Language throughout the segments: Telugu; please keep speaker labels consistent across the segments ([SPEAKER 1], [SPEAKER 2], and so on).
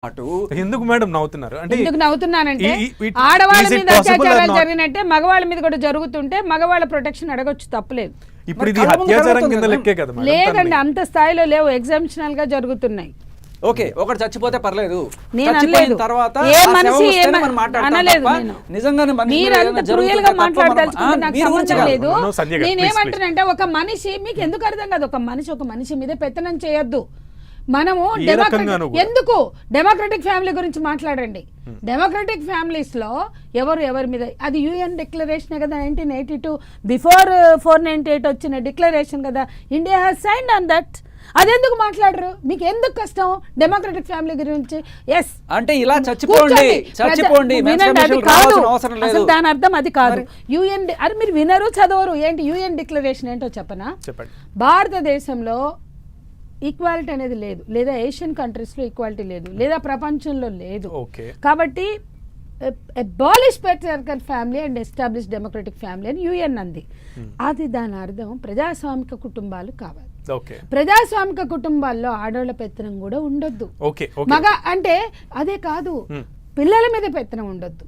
[SPEAKER 1] అటు
[SPEAKER 2] ఎందుకు మేడం నవ్వుతున్నారు అంటే
[SPEAKER 3] ఎందుకు నవ్వుతున్నానంటే ఆడవాళ్ళ మీద అత్యాచారాలు జరిగినట్టే మగవాళ్ళ మీద కూడా జరుగుతుంటే మగవాళ్ళ ప్రొటెక్షన్ అడగొచ్చు, తప్పలేదు.
[SPEAKER 2] ఇప్పుడు ఇది అత్యాచారం కింద లెక్కే కదా మేడం?
[SPEAKER 3] లేదండి, అంత స్థాయిలో లేవు, ఎగ్జామ్షనల్ గా జరుగుతున్నాయి.
[SPEAKER 1] ఓకే, ఒకటి చచ్చిపోతే పర్లేదు,
[SPEAKER 3] నేను
[SPEAKER 1] చచ్చిపోయిన తర్వాత
[SPEAKER 3] ఏ మనిషి అనలేదు.
[SPEAKER 1] నిజంగానే
[SPEAKER 3] మీరంత క్రూయల్ గా మాట్లాడదలుచుకుంటే నాకు సంబంధం లేదు. నేనేమంటానంటే ఒక మనిషి మీకు ఎందుకు అర్థం కాదు, ఒక మనిషి మీద పెత్తనం చేయొద్దు. మనము ఎందుకు డెమోక్రటిక్ ఫ్యామిలీ గురించి మాట్లాడండి. డెమోక్రటిక్ ఫ్యామిలీస్ లో ఎవరి మీద అది యుఎన్ డిక్లరేషన్ కదా, 1982 బిఫోర్ 498 వచ్చిన డిక్లరేషన్ కదా, India has signed on that. అదెందుకు మాట్లాడరు? మీకు ఎందుకు కష్టం డెమోక్రటిక్ ఫ్యామిలీ గురించి? ఎస్
[SPEAKER 1] అంటే ఇలా చచ్చిపోండి
[SPEAKER 3] అసలు దాని అర్థం అది కాదు. యుఎన్ అది మీరు వినరు, చదవరు. ఏంటి యుఎన్ డిక్లరేషన్ ఏంటో చెప్పనా? భారతదేశంలో ఈక్వాలిటీ అనేది లేదు, లేదా ఏషియన్ కంట్రీస్ లో ఈక్వాలిటీ లేదు, లేదా ప్రపంచంలో లేదు. కాబట్టి abolish patriarchal family and establish democratic family అని యుఎన్ అంది. అది దాని అర్థం ప్రజాస్వామిక కుటుంబాలు కావాలి. ప్రజాస్వామిక కుటుంబాల్లో ఆడవాళ్ళ పెత్తనం కూడా ఉండొద్దు. మగ అంటే అదే కాదు, పిల్లల మీద పెత్తనం ఉండొద్దు,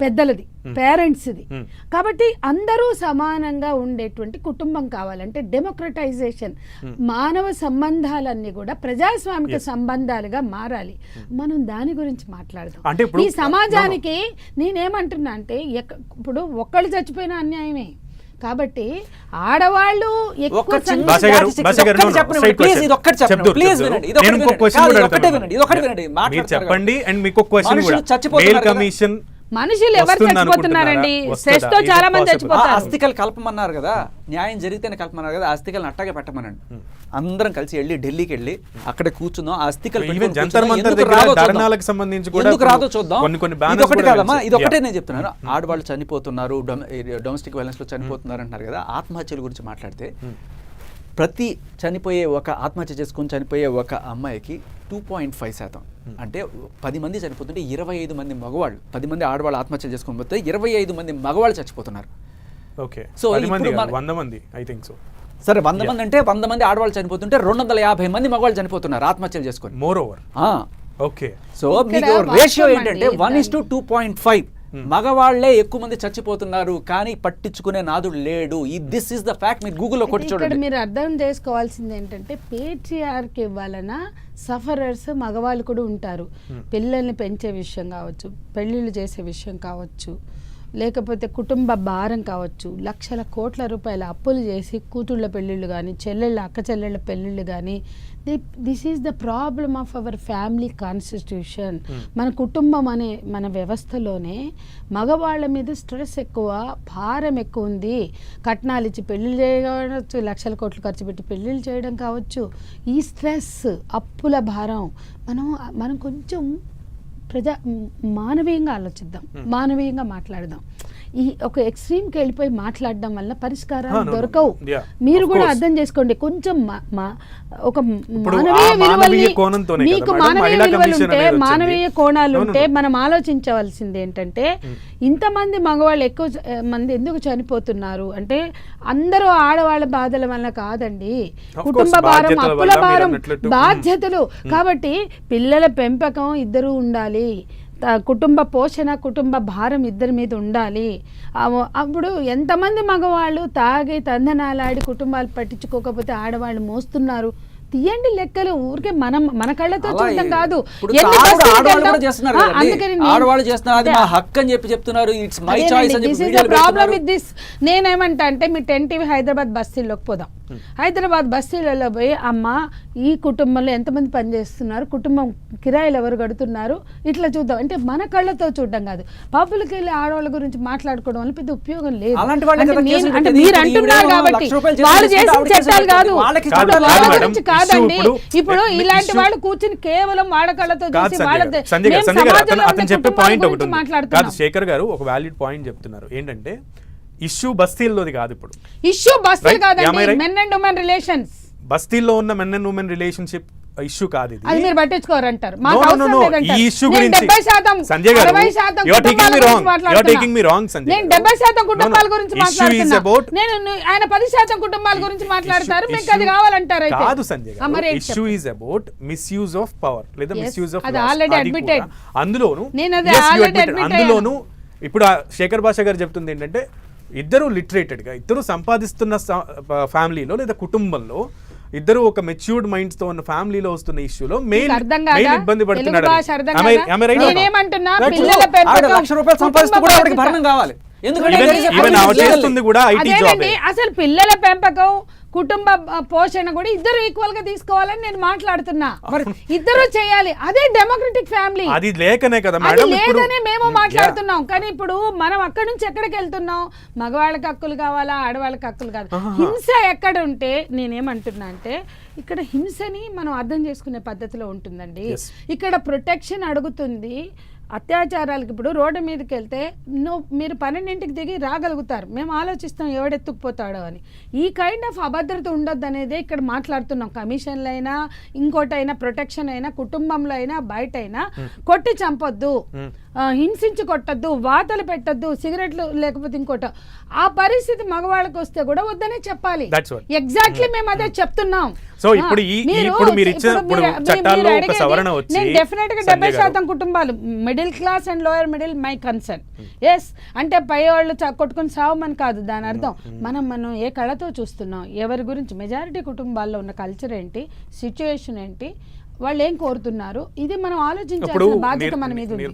[SPEAKER 3] పెద్దలది, పేరెంట్స్ది. కాబట్టి అందరూ సమానంగా ఉండేటువంటి కుటుంబం కావాలంటే డెమోక్రటైజేషన్, మానవ సంబంధాలన్నీ కూడా ప్రజాస్వామిక సంబంధాలుగా మారాలి. మనం దాని గురించి మాట్లాడదాం. ఈ సమాజానికి నేనేమంటున్నా అంటే ఇప్పుడు ఒక్కళ్ళు చచ్చిపోయిన అన్యాయమే. కాబట్టి ఆడవాళ్ళు మనుషులు ఎవరు చచ్చిపోతున్నారండి? స్ట్రెస్ తో చాలా మంది చచ్చిపోతారు.
[SPEAKER 1] అస్థికలు కలపమన్నారు కదా, న్యాయం జరిగితేనే కలపమన్నారు కదా, అస్థికలను అట్టగే పెట్టమనండి. అందరం కలిసి వెళ్ళి ఢిల్లీకి వెళ్ళి అక్కడ కూర్చుందాం, అస్థికలు ఎందుకు రాదో చూద్దాం. ఇదొకటి కాదమ్మా, ఇదొకటే నేను చెప్తున్నాను. ఆడవాళ్ళు చనిపోతున్నారు, డొమెస్టిక్ వైలెన్స్ లో చనిపోతున్నారు అంటున్నారు కదా. ఆత్మహత్యల గురించి మాట్లాడితే ప్రతి చనిపోయే ఒక ఆత్మహత్య చేసుకుని చనిపోయే ఒక అమ్మాయికి 2.5%, అంటే 10 మంది చనిపోతుంటే 25 మంది మగవాళ్ళు, 10 మంది ఆడవాళ్ళు ఆత్మహత్య చేసుకుని పోతే 25 మంది మగవాళ్ళు చచ్చిపోతున్నారు. సో
[SPEAKER 2] 100 మంది ఐ థింక్ సో.
[SPEAKER 1] సరే 100 మంది అంటే 100 మంది ఆడవాళ్ళు చనిపోతుంటే 250 మంది మగవాళ్ళు చనిపోతున్నారు ఆత్మహత్యలు చేసుకొని.
[SPEAKER 2] మోర్ ఓవర్
[SPEAKER 1] సో మీకు రేషియో ఏంటంటే 1:2.5. మగవాళ్లే ఎక్కువ మంది చచ్చిపోతున్నారు, కానీ పట్టించుకునే నాదుడు లేడు. This is the fact. మీరు గూగుల్లో కొట్టి చూడండి.
[SPEAKER 3] మీరు అర్థం చేసుకోవాల్సింది ఏంటంటే పేట్రియార్కీ వలన సఫరర్స్ మగవాళ్ళు కూడా ఉంటారు. పిల్లల్ని పెంచే విషయం కావచ్చు, పెళ్లిళ్ళు చేసే విషయం కావచ్చు, లేకపోతే కుటుంబ భారం కావచ్చు, లక్షల కోట్ల రూపాయల అప్పులు చేసి కూతుళ్ళ పెళ్ళిళ్ళు కానీ, అక్క చెల్లెళ్ళ పెళ్ళిళ్ళు కానీ. This is the problem of our family constitution. మన కుటుంబం అనే మన వ్యవస్థలోనే మగవాళ్ళ మీద స్ట్రెస్ ఎక్కువ, భారం ఎక్కువ ఉంది. కట్నాలు ఇచ్చి పెళ్ళిళ్ళు చేయవచ్చు, లక్షల కోట్లు ఖర్చు పెట్టి పెళ్ళిళ్ళు చేయడం కావచ్చు. ఈ స్ట్రెస్, అప్పుల భారం, మనం కొంచెం మానవీయంగా ఆలోచిద్దాం, మానవీయంగా మాట్లాడదాం. ఈ ఒక ఎక్స్ట్రీమ్కి వెళ్ళిపోయి మాట్లాడడం వల్ల పరిష్కారాలు దొరకవు. మీరు కూడా అర్థం చేసుకోండి. కొంచెం ఒక మానవీయ విలువల్ని, మీకు మానవీయ విలువలు ఉంటే, మానవీయ కోణాలు ఉంటే మనం ఆలోచించవలసింది ఏంటంటే ఇంతమంది మగవాళ్ళు ఎక్కువ మంది ఎందుకు చనిపోతున్నారు అంటే అందరూ ఆడవాళ్ళ బాధల వల్ల కాదండి. కుటుంబ భారం, అప్పుల భారం, బాధ్యతలు. కాబట్టి పిల్లల పెంపకం ఇద్దరు ఉండాలి, కుటుంబ పోషణ, కుటుంబ భారం ఇద్దరి మీద ఉండాలి. అప్పుడు ఎంతమంది మగవాళ్ళు తాగి తందనాలాడి కుటుంబాలు పట్టించుకోకపోతే ఆడవాళ్ళు మోస్తున్నారు? తీయండి లెక్కలు. ఊరికే మన కళ్ళతో చూడడం కాదు. నేనేమంటా అంటే మీ 10 TV హైదరాబాద్ బస్తీల్లోకి పోదాం. హైదరాబాద్ బస్తీలలో పోయి అమ్మ ఈ కుటుంబంలో ఎంతమంది పనిచేస్తున్నారు, కుటుంబం కిరాయిలు ఎవరు కడుతున్నారు, ఇట్లా చూద్దాం. అంటే మన కళ్ళతో చూడడం కాదు, పబ్బులకి వెళ్ళి ఆడవాళ్ళ గురించి మాట్లాడుకోవడం వల్ల పెద్ద ఉపయోగం లేదు. అంటే మీరు అంటున్నారు కాబట్టి వాళ్ళు చేసిన చట్టాలు కాదు, వాళ్ళ గురించి కాదండి. ఇప్పుడు ఇలాంటి వాళ్ళు కూర్చుని కేవలం వాళ్ళ కళ్ళతో చూసి
[SPEAKER 2] మాట్లాడుతున్నారు. శేఖర్ గారు ఒక వ్యాలిడ్ పాయింట్ చెప్తున్నారు. ఏంటంటే ఇష్యూ బస్తీల్లోది కాదు. ఇప్పుడు
[SPEAKER 3] ఇష్యూ బస్తీలు కాదండి, మెన్ అండ్ ఉమెన్ రిలేషన్స్.
[SPEAKER 2] బస్తీల్లో ఉన్న men and women relationship issue కాదు ఇది.
[SPEAKER 3] అది మీరు పట్టించుకోరంటారు.
[SPEAKER 2] No, no, no, no. ఈ ఇష్యూ గురించి సంజయ్ గారు you are taking me wrong. You are taking me wrong, Sanjay.
[SPEAKER 3] నేను 70% కుటుంబాల గురించి
[SPEAKER 2] issue is
[SPEAKER 3] మాట్లాడుతున్నా.
[SPEAKER 2] about
[SPEAKER 3] నేను ఆయన 10% కుటుంబాల గురించి మాట్లాడతారు. మీకు అది కావాలంటారు అయితే.
[SPEAKER 2] కాదు సంజయ్ గారు, issue is about misuse of power లేదా మిస్యూజ్ ఆఫ్
[SPEAKER 3] అది ఆల్రెడీ అడ్మిటెడ్.
[SPEAKER 2] అందులోను
[SPEAKER 3] నేను అది ఆల్రెడీ అడ్మిట్
[SPEAKER 2] అందులోను ఇప్పుడు శేఖర్ భాష గారు చెప్తుంది ఏంటంటే ఇద్దరు లిటరేటెడ్ గా ఇద్దరు సంపాదిస్తున్న ఫ్యామిలీలో లేదా కుటుంబంలో ఇద్దరు ఒక మెచ్యూర్డ్ మైండ్స్ తో ఉన్న ఫ్యామిలీలో వస్తున్న ఇష్యూలో మెయిన్ ఇబ్బంది పడుతున్నాడు.
[SPEAKER 1] ₹1,00,000 సంపాదిస్తూ కూడా ఆవిడకి భరణం కావాలి.
[SPEAKER 2] చేస్తుంది కూడా ఐటీ జాబ్.
[SPEAKER 3] అసలు పిల్లల పెంపకం కుటుంబ పోషణ కూడా ఇద్దరు ఈక్వల్ గా తీసుకోవాలని నేను మాట్లాడుతున్నా. ఇద్దరు చేయాలి. అదే డెమోక్రటిక్ ఫ్యామిలీ.
[SPEAKER 2] అది లేకనే కదా
[SPEAKER 3] అది లేదనే మేము మాట్లాడుతున్నాం. కానీ ఇప్పుడు మనం అక్కడి నుంచి ఎక్కడికి వెళ్తున్నాం? మగవాళ్ళకి హక్కులు కావాలా, ఆడవాళ్ళకి హక్కులు కాదు. హింస ఎక్కడ ఉంటే నేనేమంటున్నా అంటే ఇక్కడ హింసని మనం అర్థం చేసుకునే పద్ధతిలో ఉంటుందండి. ఇక్కడ ప్రొటెక్షన్ అడుగుతుంది. అత్యాచారాలకు ఇప్పుడు రోడ్డు మీదకి వెళ్తే మీరు 12ంటికి దిగి రాగలుగుతారు. మేము ఆలోచిస్తాం ఎవడెత్తుకుపోతాడో అని. ఈ కైండ్ ఆఫ్ అభద్రత ఉండొద్దు అనేదే ఇక్కడ మాట్లాడుతున్నాం. కమిషన్లు అయినా ఇంకోటైనా ప్రొటెక్షన్ అయినా కుటుంబంలో అయినా బయట అయినా కొట్టి చంపొద్దు, హింసించి కొట్టద్దు, వాతలు పెట్టద్దు, సిగరెట్లు లేకపోతే ఇంకోట. ఆ పరిస్థితి మగవాళ్ళకి వస్తే కూడా వద్దనే చెప్పాలి. ఎగ్జాక్ట్లీ మేము అదే చెప్తున్నాం.
[SPEAKER 2] సో ఇప్పుడు మీరు ఇచ్చిన చట్టాల్లో ఒక సవరణ వచ్చి
[SPEAKER 3] నేను డెఫినెట్ గా 70% కుటుంబాలు middle class and lower middle my concern. Yes అంటే పై వాళ్ళు కొట్టుకుని సావమని కాదు దాని అర్థం. మనం ఏ కళతో చూస్తున్నాం, ఎవరి గురించి, మెజారిటీ కుటుంబాల్లో ఉన్న కల్చర్ ఏంటి, సిచ్యువేషన్ ఏంటి, వాళ్ళు ఏం కోరుతున్నారు, ఇది మనం ఆలోచించాల్సిన బాధ్యత మన మీద ఉంది.